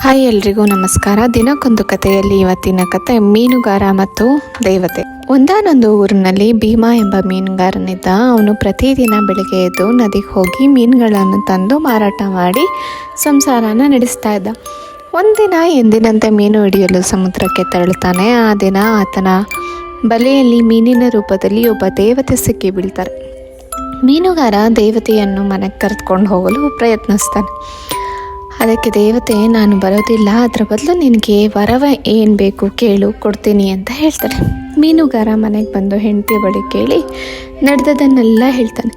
Hi ಎಲ್ರಿಗೂ ನಮಸ್ಕಾರ. ದಿನಕ್ಕೊಂದು ಕಥೆಯಲ್ಲಿ ಇವತ್ತಿನ ಕತೆ ಮೀನುಗಾರ ಮತ್ತು ದೇವತೆ. ಒಂದಾನೊಂದು ಊರಿನಲ್ಲಿ ಭೀಮಾ ಎಂಬ ಮೀನುಗಾರನಿದ್ದ. ಅವನು ಪ್ರತಿದಿನ ಬೆಳಿಗ್ಗೆ ಎದ್ದು ನದಿಗೆ ಹೋಗಿ ಮೀನುಗಳನ್ನು ತಂದು ಮಾರಾಟ ಮಾಡಿ ಸಂಸಾರನ ನಡೆಸ್ತಾ ಇದ್ದ. ಒಂದಿನ ಎಂದಿನಂತೆ ಮೀನು ಹಿಡಿಯಲು ಸಮುದ್ರಕ್ಕೆ ತೆರಳುತ್ತಾನೆ. ಆ ದಿನ ಆತನ ಬಲೆಯಲ್ಲಿ ಮೀನಿನ ರೂಪದಲ್ಲಿ ಒಬ್ಬ ದೇವತೆ ಸಿಕ್ಕಿ ಬೀಳ್ತಾರೆ. ಮೀನುಗಾರ ದೇವತೆಯನ್ನು ಮನೆಗೆ ಕರೆದುಕೊಂಡು ಹೋಗಲು ಪ್ರಯತ್ನಿಸ್ತಾನೆ. ಅದಕ್ಕೆ ದೇವತೆ, ನಾನು ಬರೋದಿಲ್ಲ, ಅದರ ಬದಲು ನಿನಗೆ ವರವ ಏನು ಬೇಕು ಕೇಳು, ಕೊಡ್ತೀನಿ ಅಂತ ಹೇಳ್ತಾರೆ. ಮೀನುಗಾರ ಮನೆಗೆ ಬಂದು ಹೆಂಡತಿಯ ಬಳಿ ಕೇಳಿ ನಡೆದದನ್ನೆಲ್ಲ ಹೇಳ್ತಾನೆ.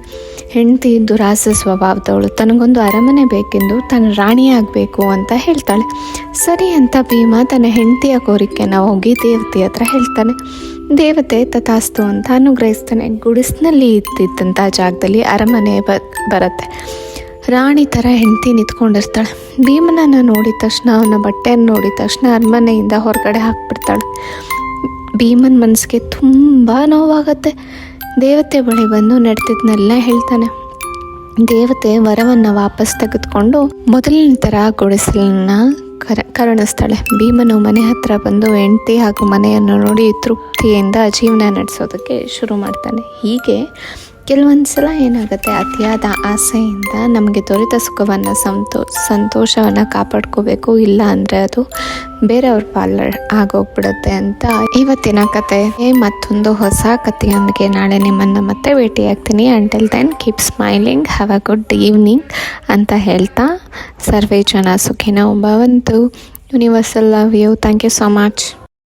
ಹೆಂಡತಿ ದುರಾಸೆ ಸ್ವಭಾವದವಳು. ತನಗೊಂದು ಅರಮನೆ ಬೇಕೆಂದು ತನ್ನ ರಾಣಿ ಆಗಬೇಕು ಅಂತ ಹೇಳ್ತಾಳೆ. ಸರಿ ಅಂತ ಭೀಮ ತನ್ನ ಹೆಂಡತಿಯ ಕೋರಿಕೆನ ಹೋಗಿ ದೇವತೆ ಹತ್ರ ಹೇಳ್ತಾನೆ. ದೇವತೆ ತಥಾಸ್ತು ಅಂತ ಅನುಗ್ರಹಿಸ್ತಾನೆ. ಗುಡಿಸಿನಲ್ಲಿ ಇದ್ದಿದ್ದಂಥ ಜಾಗದಲ್ಲಿ ಅರಮನೆ ಬರುತ್ತೆ. ರಾಣಿ ಥರ ಹೆಂಡತಿ ನಿಂತ್ಕೊಂಡಿರ್ತಾಳೆ. ಭೀಮನನ್ನು ನೋಡಿದ ತಕ್ಷಣ, ಅವನ ಬಟ್ಟೆಯನ್ನು ನೋಡಿದ ತಕ್ಷಣ ಅರಮನೆಯಿಂದ ಹೊರಗಡೆ ಹಾಕ್ಬಿಡ್ತಾಳೆ. ಭೀಮನ ಮನಸ್ಸಿಗೆ ತುಂಬ ನೋವಾಗತ್ತೆ. ದೇವತೆ ಬಳಿ ಬಂದು ನಡೆದಿದ್ದನ್ನೆಲ್ಲ ಹೇಳ್ತಾನೆ. ದೇವತೆ ವರವನ್ನು ವಾಪಸ್ ತೆಗೆದುಕೊಂಡು ಮೊದಲಿನ ಥರ ಗುಡಿಸಲನ್ನ ಕರುಣಿಸ್ತಾಳೆ. ಭೀಮನು ಮನೆ ಹತ್ರ ಬಂದು ಹೆಂಡತಿ ಹಾಗೂ ಮನೆಯನ್ನು ನೋಡಿ ತೃಪ್ತಿಯಿಂದ ಜೀವನ ನಡೆಸೋದಕ್ಕೆ ಶುರು ಮಾಡ್ತಾನೆ. ಹೀಗೆ ಕೆಲವೊಂದು ಸಲ ಏನಾಗುತ್ತೆ, ಅತಿಯಾದ ಆಸೆಯಿಂದ ನಮಗೆ ದೊರೆತ ಸುಖವನ್ನು ಸಂತೋಷವನ್ನು ಕಾಪಾಡ್ಕೋಬೇಕು, ಇಲ್ಲ ಅಂದರೆ ಅದು ಬೇರೆಯವ್ರ ಪಾಲ ಆಗೋಗ್ಬಿಡುತ್ತೆ ಅಂತ ಇವತ್ತಿನ ಕತೆ. ಮತ್ತೊಂದು ಹೊಸ ಕಥೆಯೊಂದಿಗೆ ನಾಳೆ ನಿಮ್ಮನ್ನು ಮತ್ತೆ ಭೇಟಿಯಾಗ್ತೀನಿ. Until then keep smiling, have a good evening ಅಂತ ಹೇಳ್ತಾ ಸರ್ವೇ ಜನ ಸುಖಿನೋ ಭವಂತು. Universal love you. Thank you so much.